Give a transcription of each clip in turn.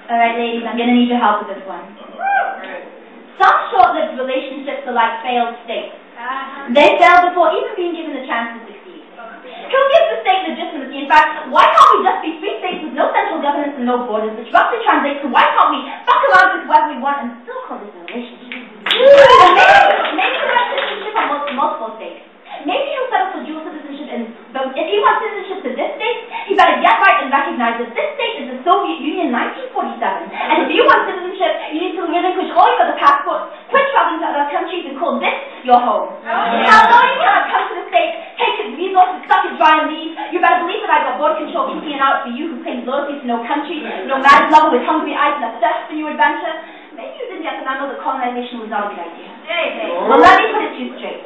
Alright, ladies, I'm going to need your help with this one. Some short-lived relationships are like failed states. They fail before even being given the chance to succeed. Who gives the state legitimacy? In fact, why can't we just be free states with no central governance and no borders, which roughly translates to why can't we fuck around with whoever we want and still call this a relationship? Maybe we want citizenship on multiple states. Maybe he'll settle for dual citizenship, but if he wants citizenship to this state, he better get right and recognize that this state is the Soviet Union 1947. And if you want citizenship, you need to relinquish all your other passports, quit traveling to other countries, and call this your home. Hell no, you cannot come to the state, take its resources, suck it dry, and leave. You better believe that I got border control kicking out for you who claims loyalty to no country, no mad lover with hungry eyes and a thirst for new adventure. Maybe you didn't get to know that colonization was not a good idea. Well, let me put it to you straight.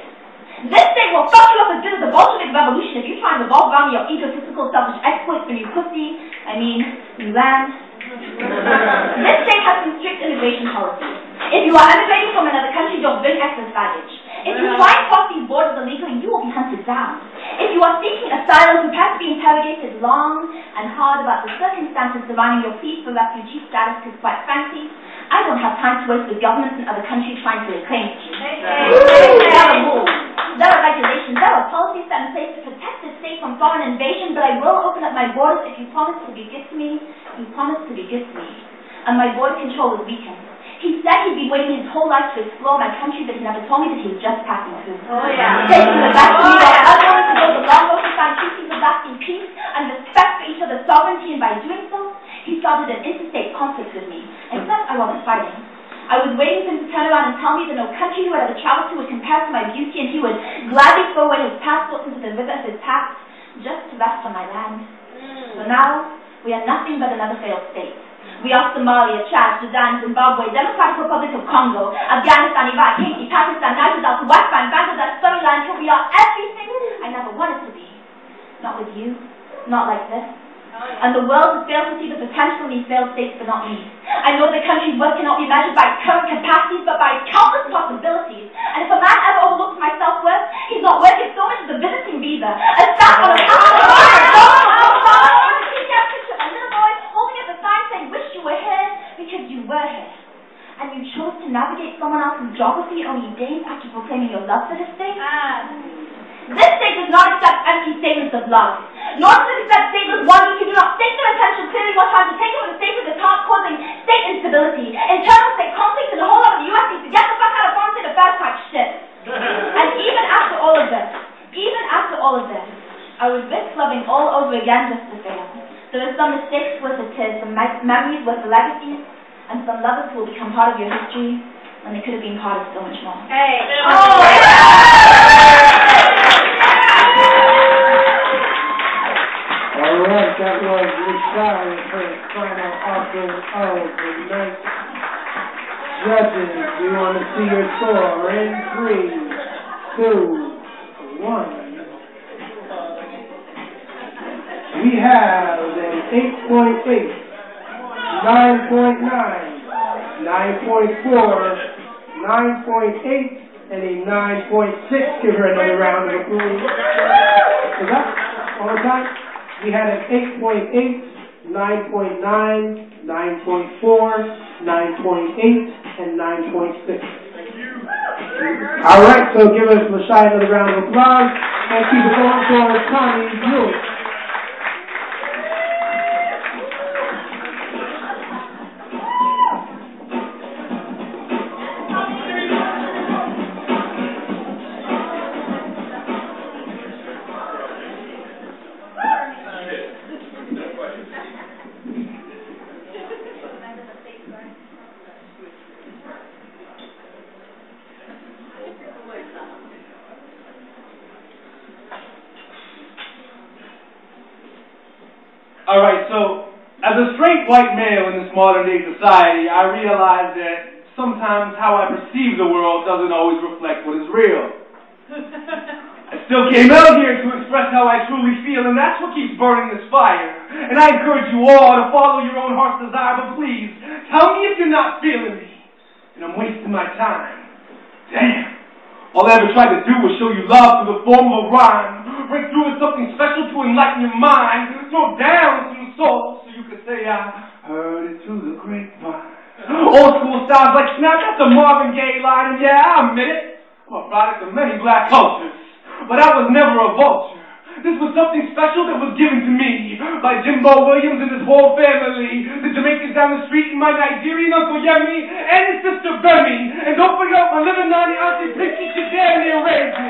This state will fuck you up as good as the Bolshevik Revolution if you try and revolve around your egotistical, selfish exploits for new pussy, new land. This state has some strict immigration policies. If you are emigrating from another country, don't bring excess baggage. If you try and cross these borders illegally, you will be hunted down. If you are seeking asylum, prepare to be interrogated long and hard about the circumstances surrounding your plea for refugee status, because quite frankly, I don't have time to waste with governments in other countries trying to reclaim you. There are rules, there are regulations, there are policies set in place to protect the state from foreign invasion, but I will open up my borders if you promise to be good to me. You promise to be good to me. And my border control was weakened. He said he'd be waiting his whole life to explore my country, but he never told me that he was just passing through. Taking the best of me while I wanted to build a long road to find treaties of lasting peace and respect for each other's sovereignty, and by doing so, he started an interstate conflict with me. Except I wasn't fighting. I was waiting for him to turn around and tell me that no country he would ever travel to would compare to my beauty, and he would gladly throw away his passports into the river of his past just to rest on my land. So now, we are nothing but another failed state. We are Somalia, Chad, Sudan, Zimbabwe, Democratic Republic of Congo, Afghanistan, Iraq, Haiti, Pakistan, Nigeria, West Bank, Bangladesh, Somaliland, until we are everything I never wanted to be. Not with you, not like this. And the world has failed to see the potential in these failed states, but not me. I know the country's worth cannot be measured by current capacities, but by countless possibilities. And if a man ever overlooks my self-worth, he's not worth it so much as a visiting visa. A stamp on a and you chose to navigate someone else's geography only days after proclaiming your love for this state? This state does not accept empty statements of love, nor does it accept stateless wonders who do not state their intention clearly while trying to take over the state of the top, causing state instability, internal state conflict, and the whole of the U.S. needs to get the fuck out of foreign state affairs type shit. And even after all of this, I would risk loving all over again just to fail. There are some mistakes worth the tears, some memories worth the legacies, and some lovers who will become part of your history when they could have been part of so much more. Hey! Alright, that was Rashad with her final offering of the night. Judges, we want to see your score in 3, 2, 1. We have an 8.8, 9.9, 9.4, 9.8, and a 9.6. Give her another round of applause. Is that all the time? We had an 8.8, 9.9, 9.4, 9.8, and 9.6. All right, so give us Lashai another round of applause and keep it going for Tomy Bewick. Alright, so as a straight white male in this modern day society, I realize that sometimes how I perceive the world doesn't always reflect what is real. I still came out here to express how I truly feel, and that's what keeps burning this fire. And I encourage you all to follow your own heart's desire, but please, tell me if you're not feeling me, and I'm wasting my time. Damn. All I ever tried to do was show you love through the form of a rhyme. Break through with something special to enlighten your mind. Throw down some source, so you could say I heard it through the grapevine. Old school styles like Snap, that's a Marvin Gaye line, and yeah, I admit it. I'm a product of many black cultures, but I was never a vulture. This was something special that was given to me by Jimbo Williams and his whole family. The Jamaicans down the street and my Nigerian Uncle Yemi and his sister Bemi. And don't forget my living nanny Auntie Pinky, she damn near raised me.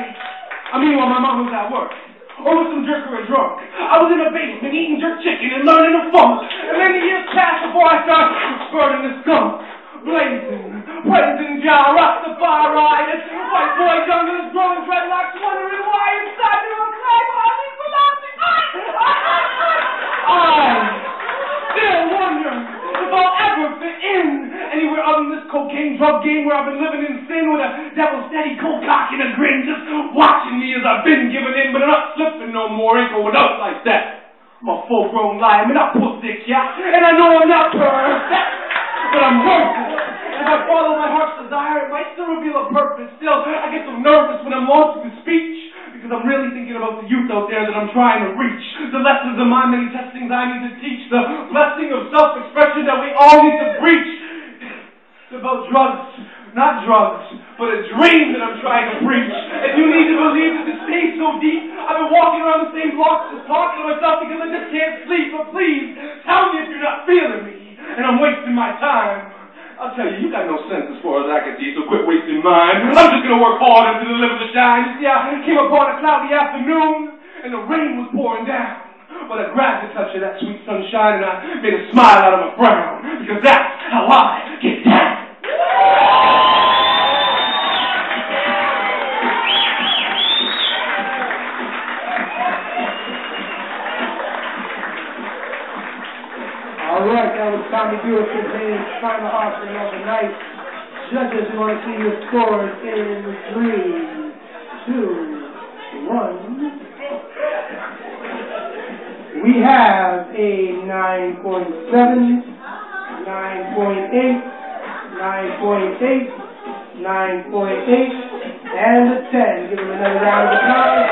I mean, while my mom was at work. Or with some jerk or a drunk. I was in a basement eating jerk chicken and learning the funk. And many years passed before I started spurting the skunk. Blazing, praising Jah Rastafari. This white boy young and his growing dreadlocks, wondering why inside me was clay bodies philosophy. I still wonder if I'll ever fit in anywhere other than this cocaine drug game where I've been living in sin with a devil steady cold cock and a grin, just watching me as I've been giving in, but I'm not slipping no more, ain't going up like that. I'm a full-grown lion, I'm puss dick, yeah, and I know I'm not perfect, but I'm worth it. If I follow my heart's desire, it might still reveal a purpose. Still, I get so nervous when I'm launching a speech, because I'm really thinking about the youth out there that I'm trying to reach. The lessons of my many testings I need to teach. The blessing of self-expression that we all need to preach. It's about drugs, not drugs, but a dream that I'm trying to preach. And you need to believe that this stays so deep. I've been walking around the same blocks just talking to myself because I just can't sleep. But please, tell me if you're not feeling me and I'm wasting my time. I'll tell you, you got no sense as far as I can see, so quit wasting mine. I'm just gonna work hard until the liver to shine. You see, I came upon a cloudy afternoon, and the rain was pouring down. But I grabbed a touch of that sweet sunshine, and I made a smile out of a frown, because that's how I get down. All right, that was Tomy Bewick with his final offering of the night. Judges, we want to see your scores in 3, 2, 1. We have a 9.7, 9.8, 9.8, 9.8, and a 10. Give him another round of applause.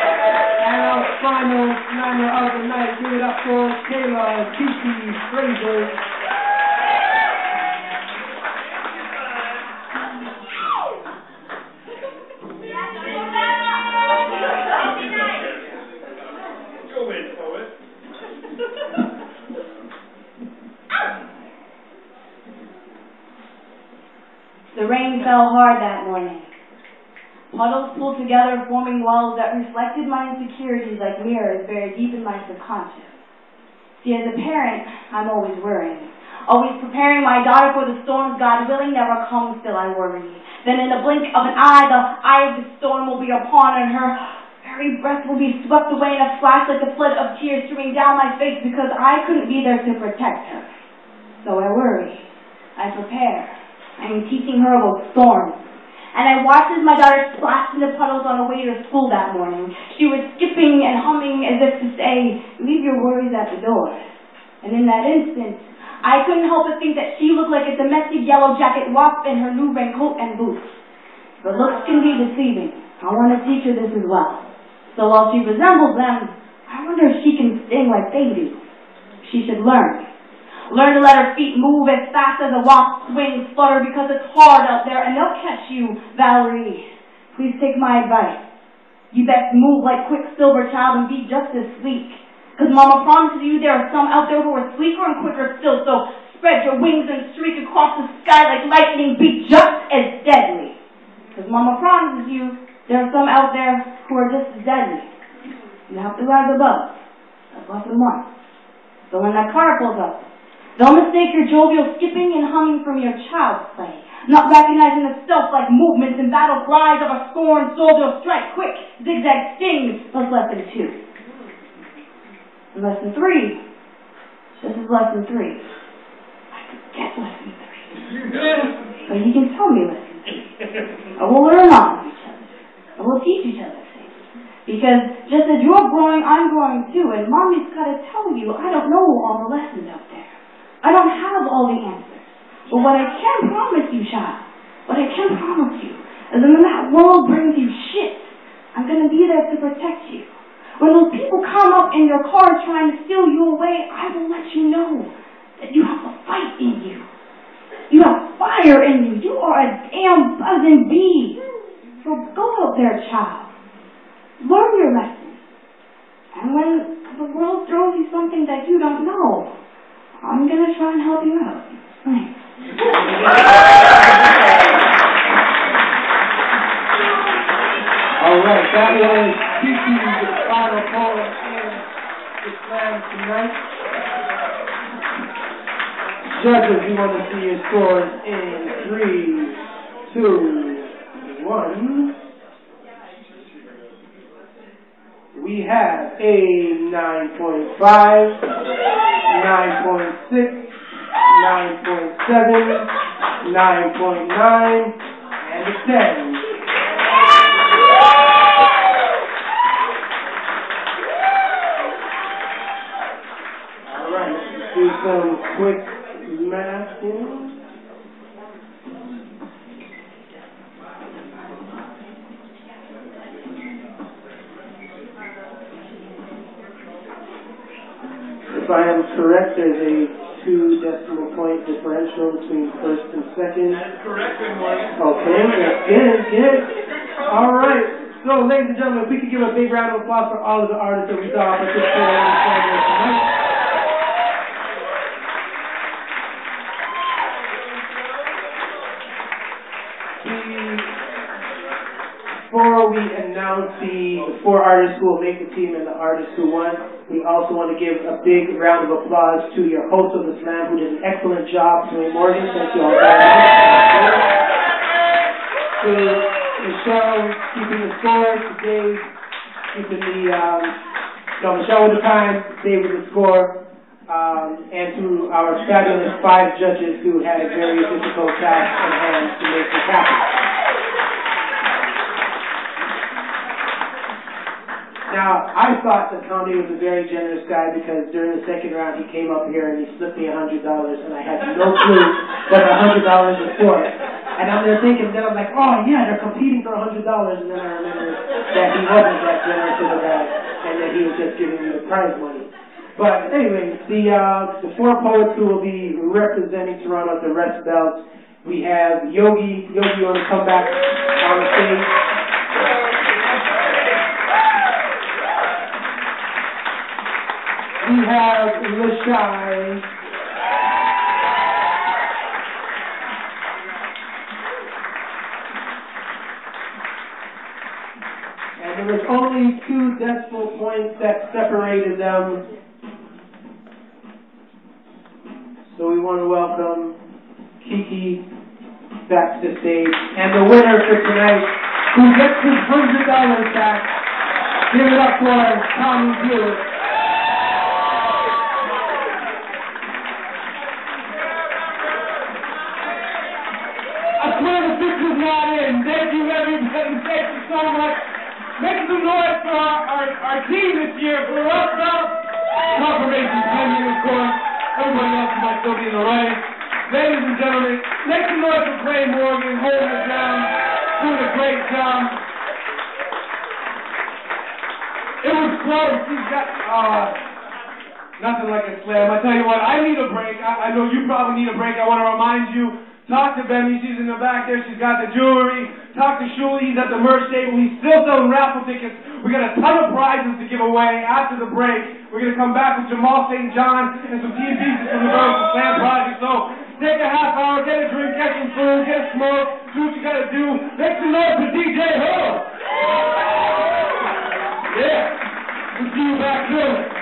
And our final niner of the night, give it up for Taylor T.T. Fraser. Go in, poet. The rain fell hard that morning. Puddles pulled together, forming walls that reflected my insecurities like mirrors buried deep in my subconscious. See, as a parent, I'm always worrying. Always preparing my daughter for the storms God willing never comes, still I worry. Then in the blink of an eye, the eye of the storm will be upon, and her very breath will be swept away in a flash like a flood of tears streaming down my face because I couldn't be there to protect her. So I worry. I prepare. I am teaching her about storms. And I watched as my daughter splashed into puddles on her way to school that morning. She was skipping and humming as if to say, leave your worries at the door. And in that instant, I couldn't help but think that she looked like a domestic yellow jacket wasp in her new raincoat and boots. But looks can be deceiving. I want to teach her this as well. So while she resembles them, I wonder if she can sting like they do. She should learn. Learn to let her feet move as fast as a wasp's wings flutter because it's hard out there and they'll catch you, Valerie. Please take my advice. You best move like Quicksilver, child, and be just as sleek. Because Mama promises you there are some out there who are sleeker and quicker still, so spread your wings and streak across the sky like lightning, be just as deadly. Because Mama promises you there are some out there who are just as deadly. You have to rise above. That's lesson 1. So when that car pulls up, don't mistake your jovial skipping and humming from your child's play, not recognizing the stealth-like movements and battle cries of a scorned soldier. Strike quick, zigzag sting. That's lesson 2. And lesson 3. This is lesson 3. I could get lesson 3. But you can tell me lesson 3. And we'll learn on each other. And we'll teach each other things. Because just as you're growing, I'm growing too. And Mommy's got to tell you, I don't know all the lessons out there. I don't have all the answers. But what I can promise you, child, what I can promise you, is that when that world brings you shit, I'm going to be there to protect you. When those people come up in your car trying to steal you away, I will let you know that you have a fight in you. You have fire in you. You are a damn buzzing bee. So go out there, child. Learn your lessons. And when the world throws you something that you don't know, I'm going to try and help you out. Thanks. All right, that was Kiki's final poem in the slam tonight. Judges, we want to see your scores in 3, 2, 1. We have a 9.5, 9.6, 9.7, 9.9, and a 10. All right, let's do some quick math here. If I am correct, there's a 2 decimal point differential between first and second. That's correct, good morning. Okay, that's good. All right. So, ladies and gentlemen, if we could give a big round of applause for all of the artists that we saw participating in the program tonight. Before we announce the 4 artists who will make the team and the artists who won, we also want to give a big round of applause to your host of the slam, who did an excellent job, Tomy Morgan. Thank you all very much. To Michelle, keeping the score. To Dave, keeping Michelle with the time, Dave with the score. And to our fabulous 5 judges who had a very difficult task at hand to make this happen. Now, I thought that Tommy was a very generous guy because during the second round he came up here and he slipped me $100 and I had no clue what $100 was for. And I'm there thinking, then I'm like, oh yeah, they're competing for $100, and then I remember that he wasn't that generous of a guy and that he was just giving me the prize money. But anyway, the 4 poets who will be representing Toronto at the Rest Belt, we have Yogi. Yogi, you want to come back on the stage? We have Lashai. And there was only 2 decimal points that separated them. So we want to welcome Kiki back to the stage. And the winner for tonight, who gets his $100 back, give it up for Tomy Bewick. Thank you, everybody. Thank you so much. Make some noise for our team this year. For us, confirmation pending, of course. Everybody else might still be in the running. Ladies and gentlemen, make some noise for Clay Morgan, holding it down, doing a great job. It was close. He's got nothing like a slam. I tell you what, I need a break. I know you probably need a break. I want to remind you. Talk to Benny, she's in the back there, she's got the jewelry. Talk to Shuli, he's at the merch table, he's still selling raffle tickets. We got a ton of prizes to give away after the break. We're going to come back with Jamal St. John and some team pieces from the Girls of Slam Project. So take a half hour, get a drink, get some food, get a smoke, do what you got to do. Make some noise for DJ Hull. Yeah, we'll see you back soon.